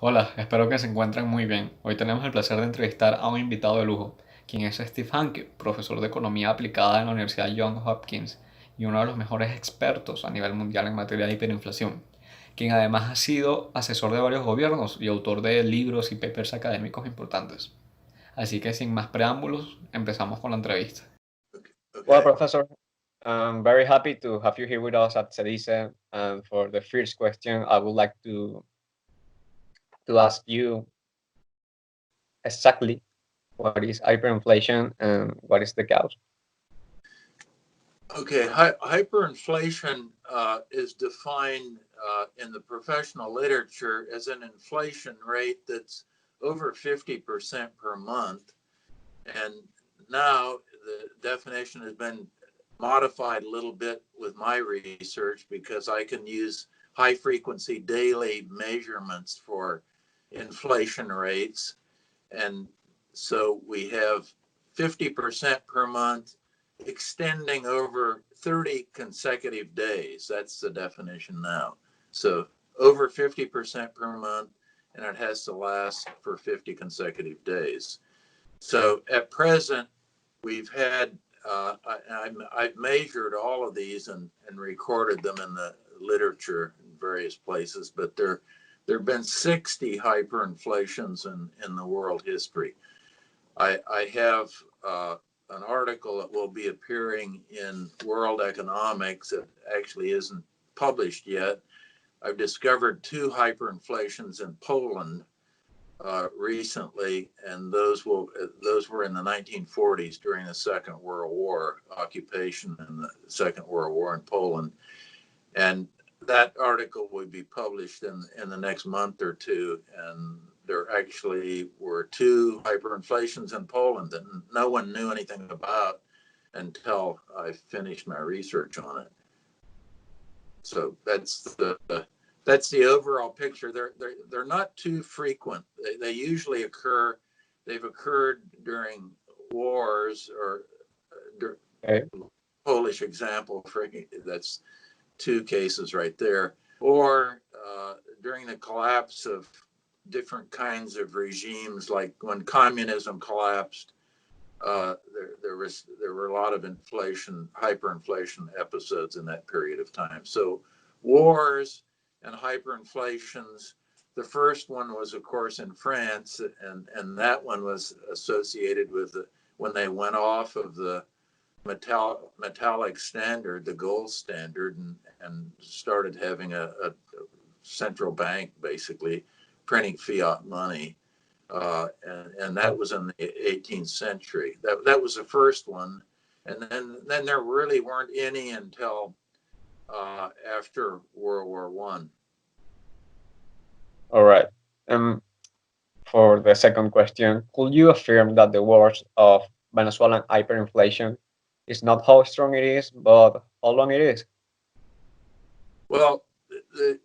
Hola, espero que se encuentren muy bien. Hoy tenemos el placer de entrevistar a un invitado de lujo, quien es Steve Hanke, profesor de Economía Aplicada en la Universidad Johns Hopkins y uno de los mejores expertos a nivel mundial en materia de hiperinflación, quien además ha sido asesor de varios gobiernos y autor de libros y papers académicos importantes. Así que sin más preámbulos, empezamos con la entrevista. Well, Okay. Professor, I'm very happy to have you here with us at CEDICE. And for the first question, I would like to ask you exactly what is hyperinflation and what is the cause? Okay. Hyperinflation is defined in the professional literature as an inflation rate that's over 50% per month. And now the definition has been modified a little bit with my research because I can use high frequency daily measurements for inflation rates. And so we have 50% per month extending over 30 consecutive days. That's the definition now. So over 50% per month, and it has to last for 50 consecutive days. So at present, we've had, I've measured all of these and recorded them in the literature in various places, but there have been 60 hyperinflations in the world history. I have an article that will be appearing in World Economics that actually isn't published yet. I've discovered two hyperinflations in Poland recently, and those were in the 1940s during the Second World War, occupation in the Second World War in Poland. And that article will be published in the next month or two. And there actually were two hyperinflations in Poland that no one knew anything about until I finished my research on it. So that's the overall picture. They're not too frequent. They usually occur. They've occurred during wars or Okay. Polish example. That's two cases right there. Or during the collapse of different kinds of regimes, like when communism collapsed, there were a lot of hyperinflation episodes in that period of time. So wars and hyperinflations. The first one was, of course, in France, and that one was associated with when they went off of the metallic standard, the gold standard, and started having a central bank basically printing fiat money. And that was in the 18th century. That was the first one. And then there really weren't any until after World War One. All right. For the second question, could you affirm that the worst of Venezuelan hyperinflation is not how strong it is, but how long it is? Well, the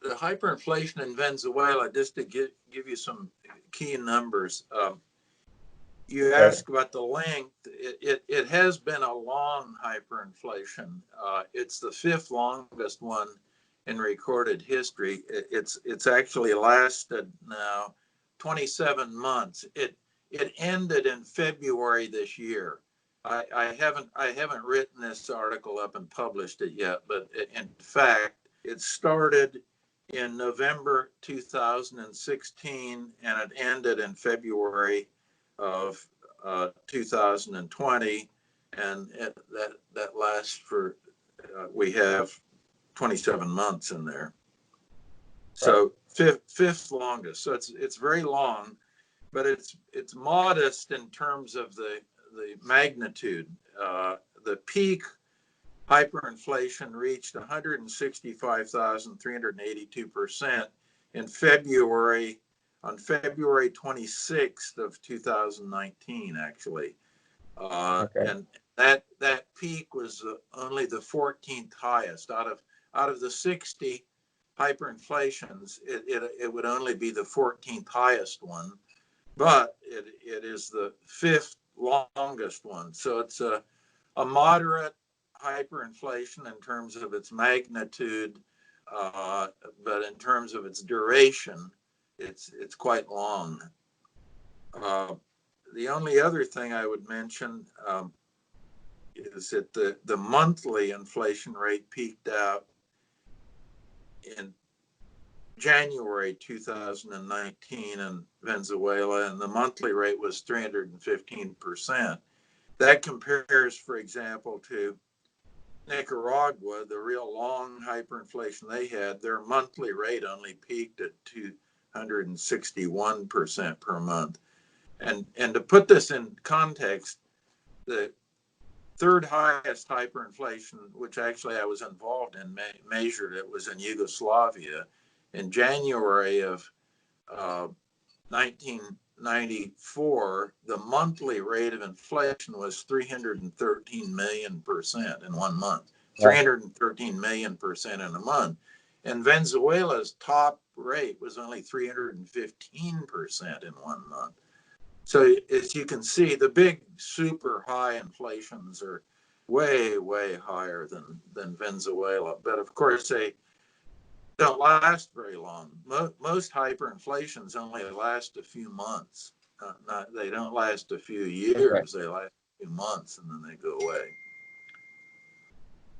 hyperinflation in Venezuela, just to give you some key numbers, you Okay. ask about the length. It has been a long hyperinflation. It's the fifth longest one in recorded history. It's actually lasted now 27 months. It ended in February this year. I haven't written this article up and published it yet, but in fact, it started in November 2016 and it ended in February of 2020, and that lasts for we have 27 months in there. So fifth longest. So it's very long, but it's modest in terms of the magnitude. The peak hyperinflation reached 165,382% in February, on February 26th of 2019, actually. Okay. And that peak was only the 14th highest out of the 60 hyperinflations. It would only be the 14th highest one, but it is the fifth longest one. So it's a moderate hyperinflation in terms of its magnitude, but in terms of its duration, it's quite long. The only other thing I would mention is that the monthly inflation rate peaked out in January 2019 in Venezuela, and the monthly rate was 315%. That compares, for example, to Nicaragua, the real long hyperinflation they had. Their monthly rate only peaked at 261% per month. And to put this in context, the third highest hyperinflation, which actually I was involved in, measured it, was in Yugoslavia. In January of 1994, the monthly rate of inflation was 313 million% in 1 month. 313 million% in a month. And Venezuela's top rate was only 315% in 1 month. So as you can see, the big super high inflations are way, way higher than Venezuela. But of course, they don't last very long. Most hyperinflations only last a few months. They don't last a few years. They last a few months and then they go away.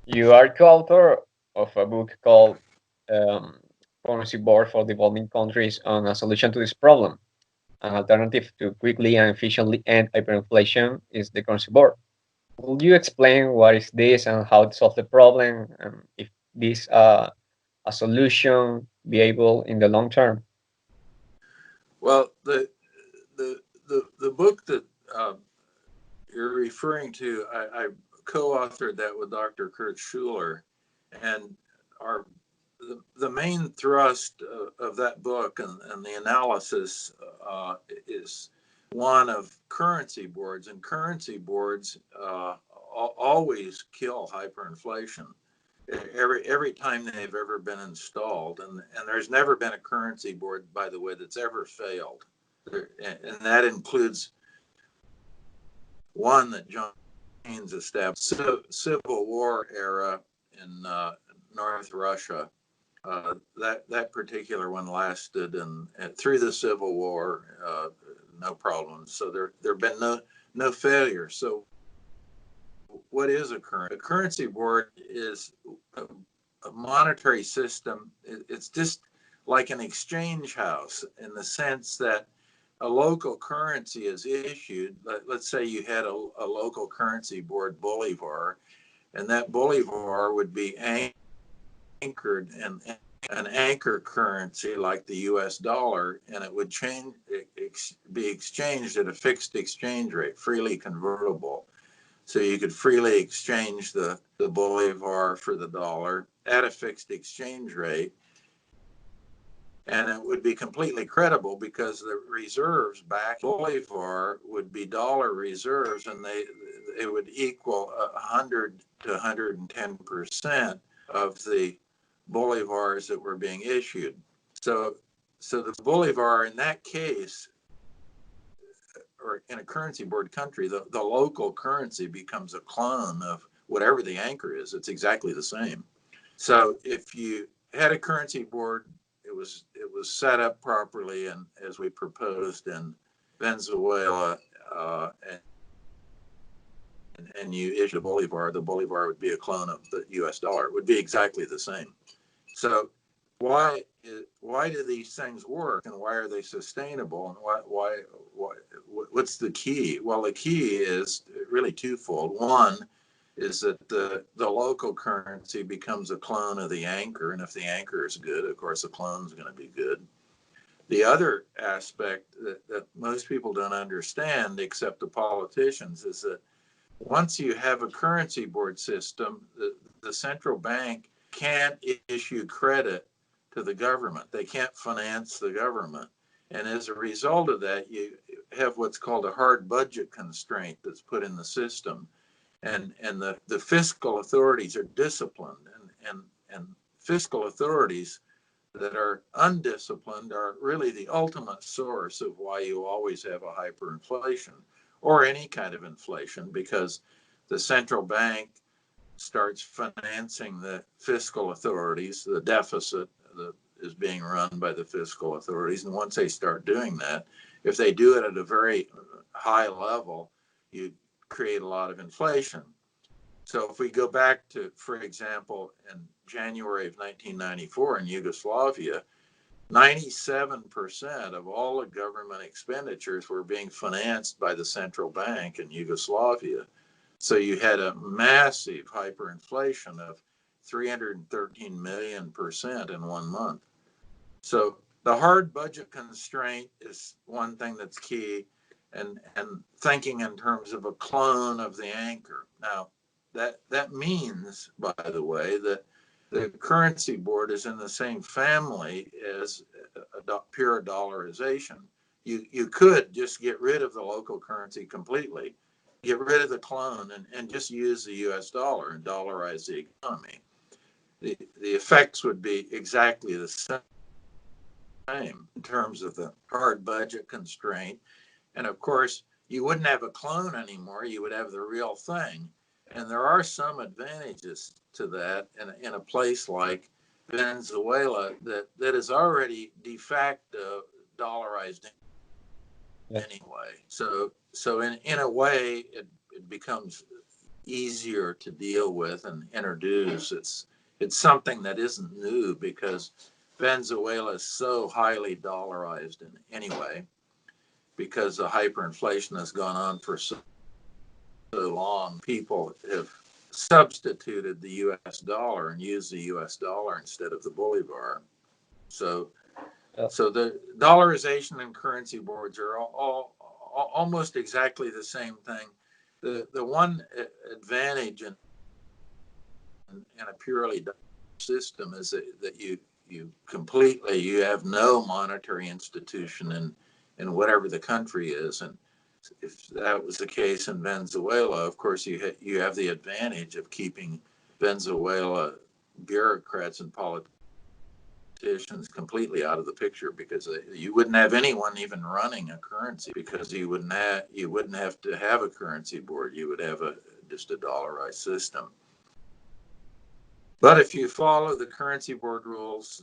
You are co-author of a book called Currency Board for Developing Countries on a Solution to This Problem. An alternative to quickly and efficiently end hyperinflation is the currency board. Will you explain what is this and how to solve the problem, and if this a solution be able in the long term? Well, the book that you're referring to, I co-authored that with Dr. Kurt Schuler, and the main thrust of that book and the analysis is one of currency boards, and currency boards always kill hyperinflation every time they've ever been installed, and there's never been a currency board, by the way, that's ever failed, and that includes one that John Keynes established, Civil War era in North Russia. That particular one lasted and through the Civil War, no problems. So there have been no failures. So what is a currency? A currency board is a monetary system. It's just like an exchange house in the sense that a local currency is issued. Let's say you had a local currency board, Bolivar, and that Bolivar would be anchored in an anchor currency like the US dollar, and it would be exchanged at a fixed exchange rate, freely convertible. So you could freely exchange the Bolivar for the dollar at a fixed exchange rate. And it would be completely credible because the reserves back Bolivar would be dollar reserves, and they would equal 100 to 110% of the Bolivars that were being issued. So the Bolivar in that case, or in a currency board country, the local currency becomes a clone of whatever the anchor is. It's exactly the same. So if you had a currency board, it was set up properly, and as we proposed in Venezuela, and you issue the Bolivar would be a clone of the U.S. dollar. It would be exactly the same. So why do these things work, and why are they sustainable, and what's the key? Well, the key is really twofold. One is that the local currency becomes a clone of the anchor, and if the anchor is good, of course the clone is going to be good. The other aspect that most people don't understand, except the politicians, is that once you have a currency board system, the central bank can't issue credit to the government. They can't finance the government. And as a result of that, you have what's called a hard budget constraint that's put in the system. And the fiscal authorities are disciplined, and fiscal authorities that are undisciplined are really the ultimate source of why you always have a hyperinflation or any kind of inflation, because the central bank starts financing the fiscal authorities, the deficit is being run by the fiscal authorities. And once they start doing that, if they do it at a very high level, you create a lot of inflation. So if we go back to, for example, in January of 1994 in Yugoslavia, 97% of all the government expenditures were being financed by the central bank in Yugoslavia. So you had a massive hyperinflation of 313 million% in 1 month. So the hard budget constraint is one thing that's key, and thinking in terms of a clone of the anchor. Now, that means, by the way, that the currency board is in the same family as pure dollarization. You could just get rid of the local currency completely, get rid of the clone, and just use the US dollar and dollarize the economy. The effects would be exactly the same in terms of the hard budget constraint. And of course, you wouldn't have a clone anymore, you would have the real thing. And there are some advantages to that in a place like Venezuela that is already de facto dollarized anyway. So in a way, it becomes easier to deal with and introduce. It's something that isn't new because Venezuela is so highly dollarized anyway, because the hyperinflation has gone on for so long. People have substituted the US dollar and used the US dollar instead of the bolivar. So the dollarization and currency boards are all almost exactly the same thing. The one advantage in a purely system is that you have no monetary institution in whatever the country is. And if that was the case in Venezuela, of course, you have the advantage of keeping Venezuela bureaucrats and politicians completely out of the picture, because you wouldn't have anyone even running a currency, because you wouldn't have to have a currency board. You would have just a dollarized system. But if you follow the currency board rules,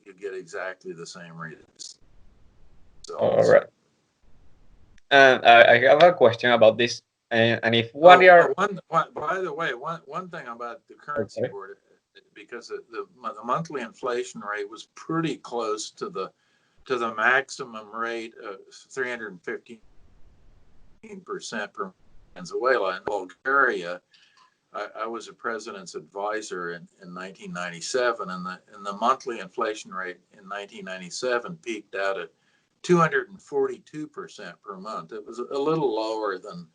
you get exactly the same results. All right. And I have a question about this. And if what are by the way, one thing about the currency board, because the monthly inflation rate was pretty close to the maximum rate of 315% per Venezuela. In Bulgaria, I was a president's advisor in 1997, and the monthly inflation rate in 1997 peaked out at 242% per month. It was a little lower than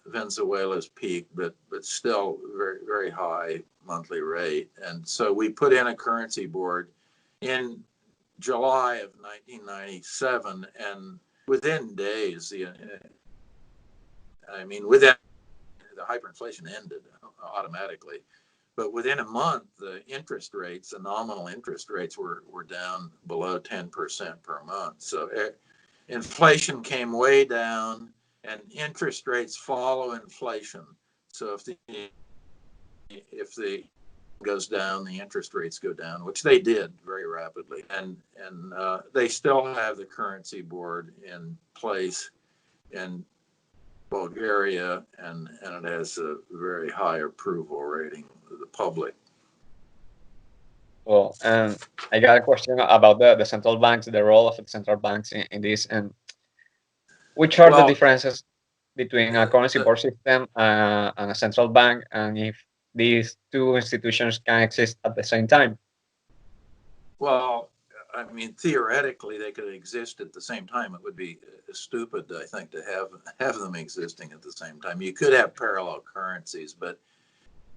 Venezuela's peak, but still very, very high monthly rate. And so we put in a currency board in July of 1997, and within days, within the hyperinflation ended automatically. But within a month, the interest rates, the nominal interest rates were down below 10% per month. So inflation came way down, and interest rates follow inflation. So if the goes down, the interest rates go down, which they did very rapidly. And they still have the currency board in place in Bulgaria, and it has a very high approval rating of the public. Well, and I got a question about the central banks, the role of the central banks in this, and which are the differences between a currency board system and a central bank, and if these two institutions can exist at the same time? Well, I mean, theoretically, they could exist at the same time. It would be stupid, I think, to have them existing at the same time. You could have parallel currencies, but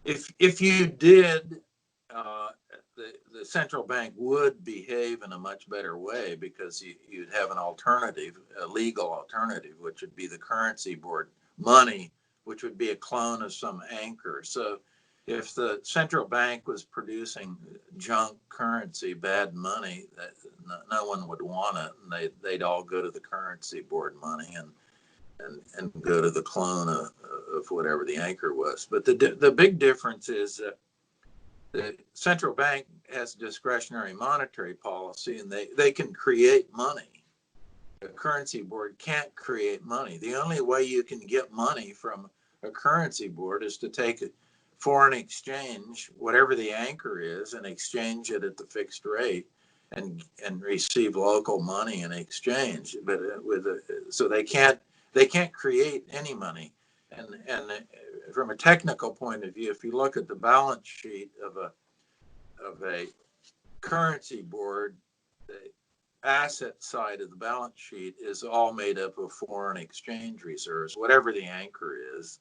if you did, the central bank would behave in a much better way, because you'd have an alternative, a legal alternative, which would be the currency board money, which would be a clone of some anchor. So if the central bank was producing junk currency, bad money, that no one would want it, and they'd all go to the currency board money and go to the clone of whatever the anchor was. But the big difference is that the central bank has discretionary monetary policy, and they can create money. A currency board can't create money. The only way you can get money from a currency board is to take a foreign exchange, whatever the anchor is, and exchange it at the fixed rate, and receive local money in exchange. But so they can't create any money. And from a technical point of view, if you look at the balance sheet of a currency board, the asset side of the balance sheet is all made up of foreign exchange reserves, whatever the anchor is.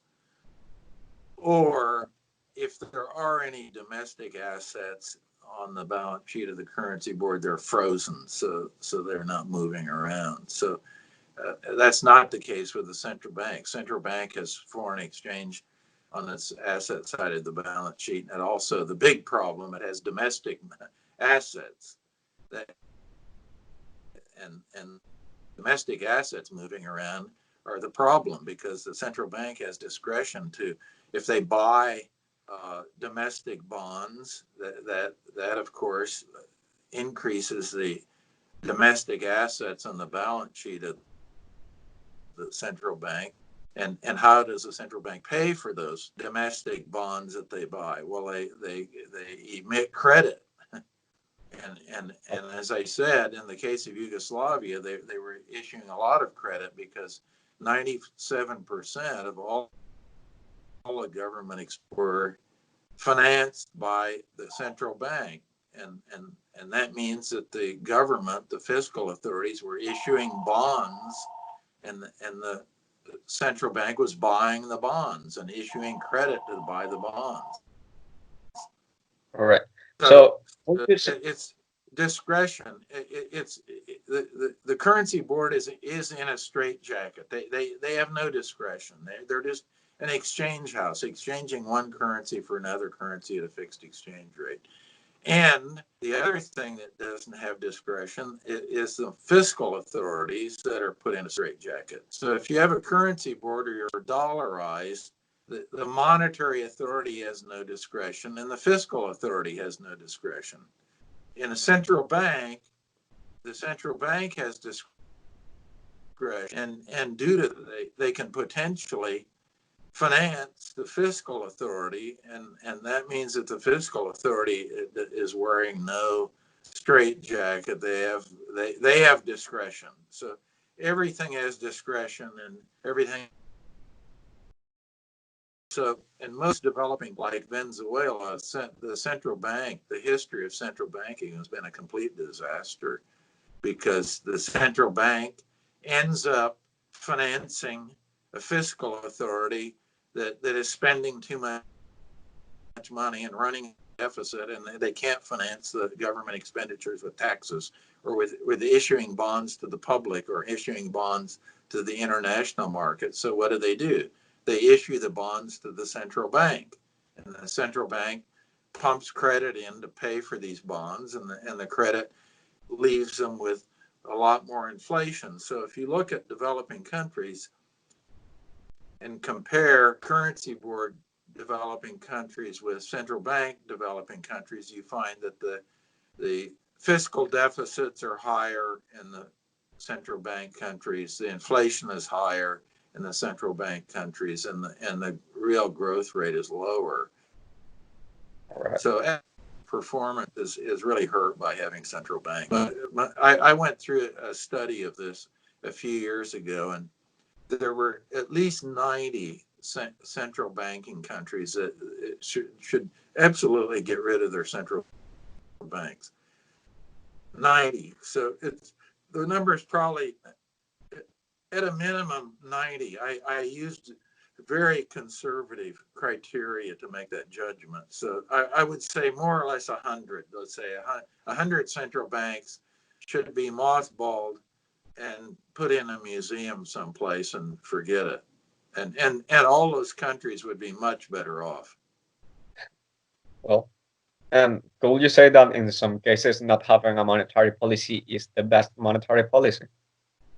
Or if there are any domestic assets on the balance sheet of the currency board, they're frozen, so they're not moving around. So that's not the case with the central bank. Central bank has foreign exchange on its asset side of the balance sheet, and also the big problem, it has domestic assets that and domestic assets moving around are the problem, because the central bank has discretion to, if they buy domestic bonds, that of course increases the domestic assets on the balance sheet of the central bank. And how does the central bank pay for those domestic bonds that they buy? Well, they emit credit. And as I said, in the case of Yugoslavia, they were issuing a lot of credit because 97% of all the government were financed by the central bank. And that means that the government, the fiscal authorities, were issuing bonds, and the central bank was buying the bonds and issuing credit to buy the bonds. All right. So So it's discretion. It's the currency board is in a straitjacket. They have no discretion. They're just an exchange house, exchanging one currency for another currency at a fixed exchange rate. And the other thing that doesn't have discretion is the fiscal authorities that are put in a straitjacket. So if you have a currency board or you're dollarized, the monetary authority has no discretion, and the fiscal authority has no discretion. In a central bank, the central bank has discretion, and due to they can potentially finance the fiscal authority, and that means that the fiscal authority is wearing no straitjacket. They have discretion. So everything has discretion, and everything. So in most developing, like Venezuela, the central bank, the history of central banking has been a complete disaster, because the central bank ends up financing a fiscal authority that is spending too much money and running a deficit, and they can't finance the government expenditures with taxes or with issuing bonds to the public or issuing bonds to the international market. So what do? They issue the bonds to the central bank, and the central bank pumps credit in to pay for these bonds, and the credit leaves them with a lot more inflation. So if you look at developing countries and compare currency board developing countries with central bank developing countries, you find that the fiscal deficits are higher in the central bank countries, the inflation is higher in the central bank countries, and the real growth rate is lower. right. So performance is really hurt by having central bank. But I went through a study of this a few years ago, and there were at least 90 central banking countries that should absolutely get rid of their central banks. 90. So the number is probably at a minimum 90. I used very conservative criteria to make that judgment. So I would say more or less 100. Let's say 100 central banks should be mothballed and put in a museum someplace and forget it. And all those countries would be much better off. Well, could you say that in some cases not having a monetary policy is the best monetary policy?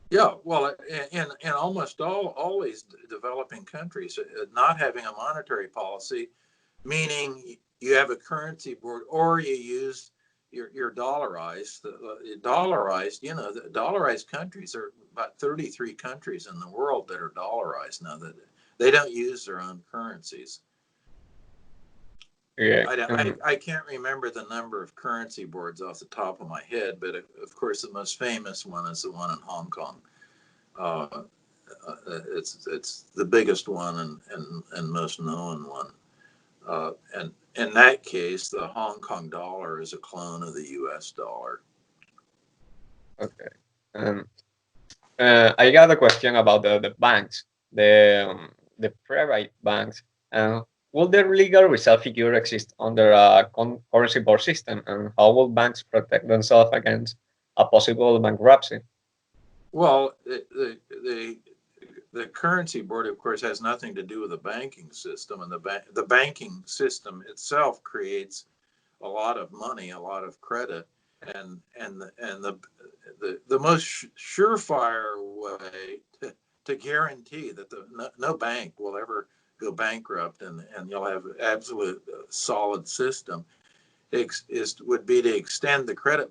Yeah, well, in almost all these developing countries, not having a monetary policy, meaning you have a currency board or you use you're dollarized. Dollarized, the dollarized countries are about 33 countries in the world that are dollarized now. That they don't use their own currencies. Yeah. I can't remember the number of currency boards off the top of my head, but of course the most famous one is the one in Hong Kong. It's the biggest one and most known one. And in that case, the Hong Kong dollar is a clone of the U.S. dollar. Okay. I got a question about the banks, the private banks. Will the legal reserve figure exist under a currency board system, and how will banks protect themselves against a possible bankruptcy? Well, the currency board, of course, has nothing to do with the banking system, and the banking system itself creates a lot of money, a lot of credit, and the most surefire way to guarantee that no bank will ever go bankrupt and you'll have absolute solid system would be to extend the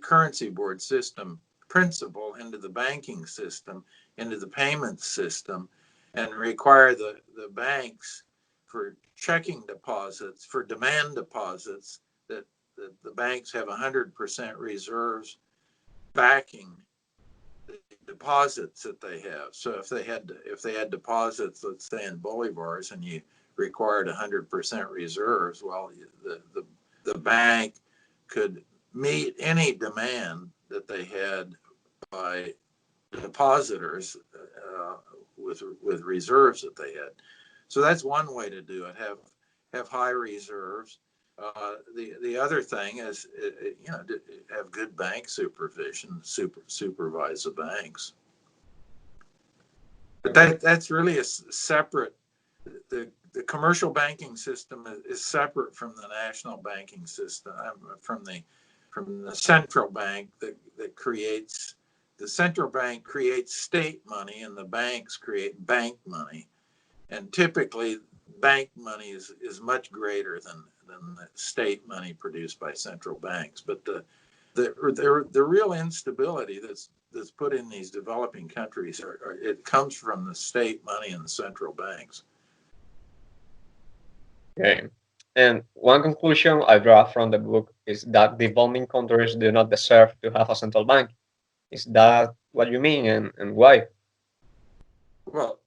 currency board system principle into the banking system, into the payment system, and require the banks for checking deposits, for demand deposits, that the banks have 100% reserves backing the deposits that they have. So if they had deposits, let's say in bolivars, and you required 100% reserves, well, the bank could meet any demand that they had by depositors with reserves that they had. So that's one way to do it. Have high reserves. The other thing is, have good bank supervision, supervise the banks. But that's really a separate. The commercial banking system is separate from the national banking system, from the central bank that creates. The central bank creates state money, and the banks create bank money. And typically, bank money is much greater than the state money produced by central banks. But the real instability that's put in these developing countries it comes from the state money and the central banks. Okay. And one conclusion I draw from the book is that developing countries do not deserve to have a central bank. Is that what you mean, and why? Well,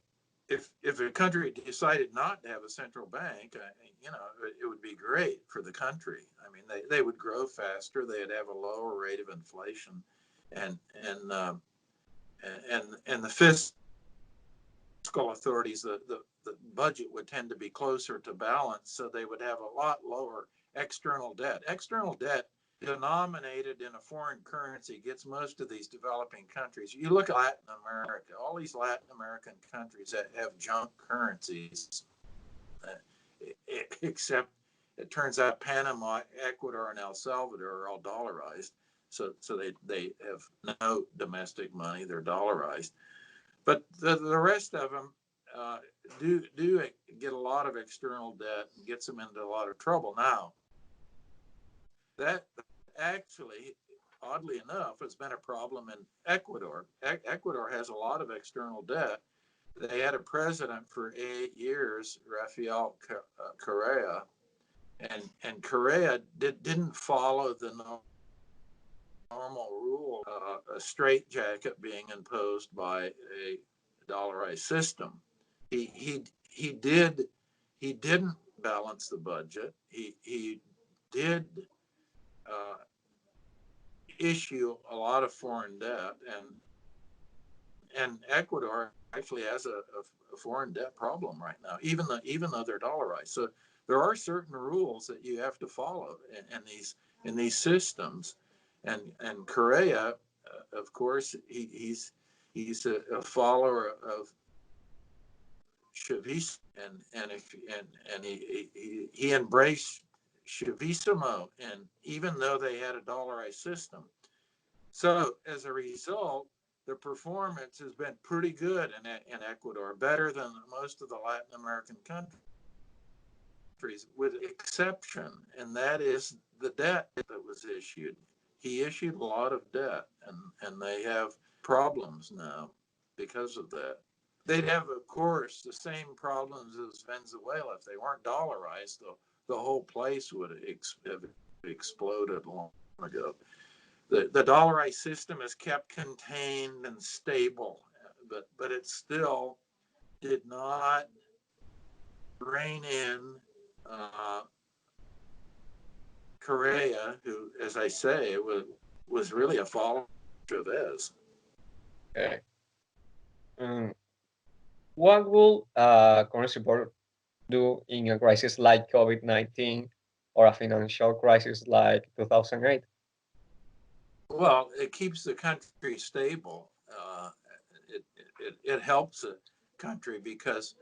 if a country decided not to have a central bank, it would be great for the country. I mean, they would grow faster. They'd have a lower rate of inflation, and the fiscal authorities, the budget would tend to be closer to balance, so they would have a lot lower external debt. External debt denominated in a foreign currency gets most of these developing countries. You look at Latin America, all these Latin American countries that have junk currencies, except it turns out Panama, Ecuador, and El Salvador are all dollarized. So they have no domestic money, they're dollarized. But the rest of them do get a lot of external debt and gets them into a lot of trouble. Now, that actually, oddly enough, has been a problem in Ecuador. Ecuador has a lot of external debt. They had a president for 8 years, Rafael Correa, and Correa didn't follow the normal rule, a straitjacket being imposed by a dollarized system. He didn't balance the budget. He did issue a lot of foreign debt, and Ecuador actually has a foreign debt problem right now, even though they're dollarized. So there are certain rules that you have to follow in these systems, and Correa, of course, he's a follower of Chavista, and he embraced Chavismo, and even though they had a dollarized system. So as a result, the performance has been pretty good in Ecuador, better than most of the Latin American countries, with exception, and that is the debt that was issued. He issued a lot of debt, and they have problems now because of that. They'd have, of course, the same problems as Venezuela. If they weren't dollarized, the whole place would have exploded long ago. The dollarized system is kept contained and stable, but it still did not rein in Correa, who, as I say, was really a follower of Chavez. Okay. What will currency board do in a crisis like COVID-19 or a financial crisis like 2008? Well, it keeps the country stable. It helps a country because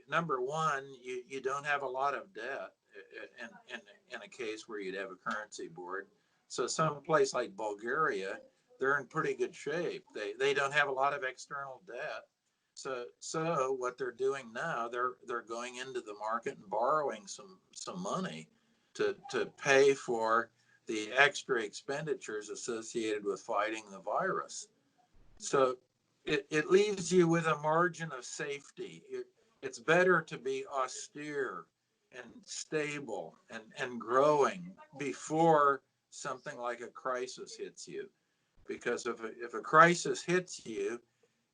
number one, you don't have a lot of debt in a case where you'd have a currency board. So some place like Bulgaria, they're in pretty good shape. They don't have a lot of external debt. So what they're doing now, they're going into the market and borrowing some money to pay for the extra expenditures associated with fighting the virus. So it leaves you with a margin of safety. It's better to be austere and stable and growing before something like a crisis hits you. Because if a crisis hits you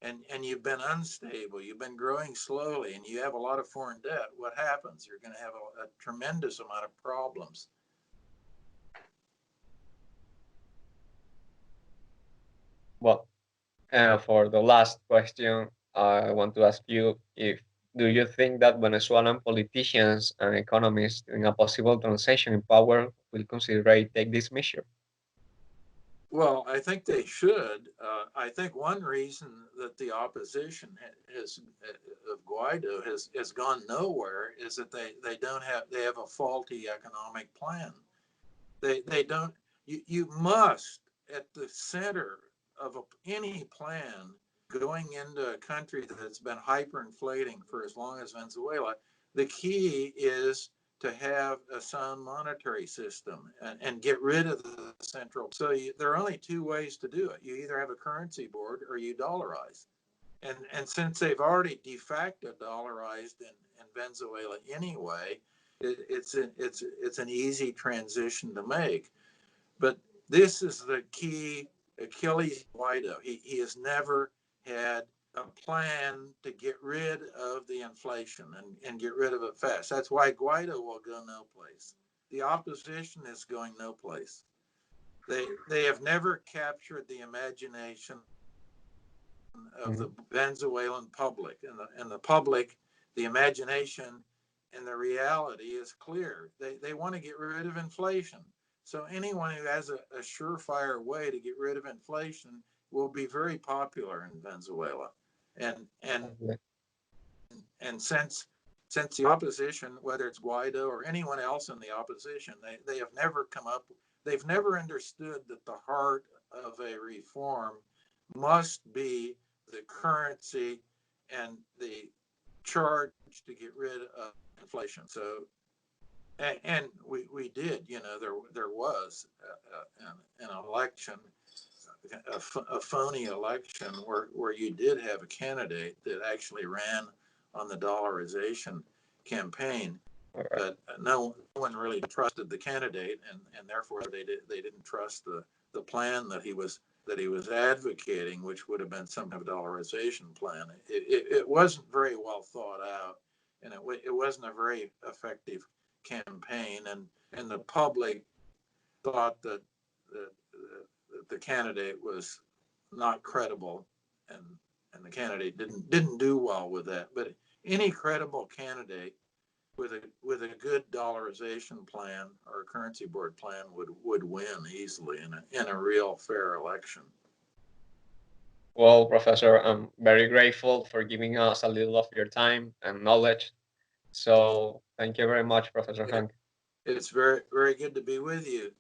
and you've been unstable, you've been growing slowly, and you have a lot of foreign debt, what happens? You're going to have a tremendous amount of problems. Well, for the last question, I want to ask you if do you think that Venezuelan politicians and economists in a possible transition in power will consider take this measure? Well, I think they should. I think one reason that the opposition of Guaido has gone nowhere is that they have a faulty economic plan. They don't. You must, at the center of any plan going into a country that's been hyperinflating for as long as Venezuela, the key is to have a sound monetary system and get rid of the central. So there are only two ways to do it. You either have a currency board or you dollarize. And since they've already de facto dollarized in Venezuela anyway, it's an easy transition to make. But this is the key Achilles Guaido. He has never had a plan to get rid of the inflation and get rid of it fast. That's why Guaido will go no place. The opposition is going no place. They have never captured the imagination of the Venezuelan public, and the public, the imagination and the reality is clear. They want to get rid of inflation. So anyone who has a surefire way to get rid of inflation will be very popular in Venezuela. And since the opposition, whether it's Guaido or anyone else in the opposition, they have never they've never understood that the heart of a reform must be the currency and the charge to get rid of inflation. So, and we did, there was an election, a phony election where you did have a candidate that actually ran on the dollarization campaign, but no one really trusted the candidate, and therefore they didn't trust the plan that he was advocating, which would have been some kind of dollarization plan. It wasn't very well thought out, and it wasn't a very effective campaign, and the public thought that the candidate was not credible, and the candidate didn't do well with that. But any credible candidate with a good dollarization plan or a currency board plan would win easily in a real fair election. Well, Professor, I'm very grateful for giving us a little of your time and knowledge. So thank you very much, Professor Hanke. It's very, very good to be with you.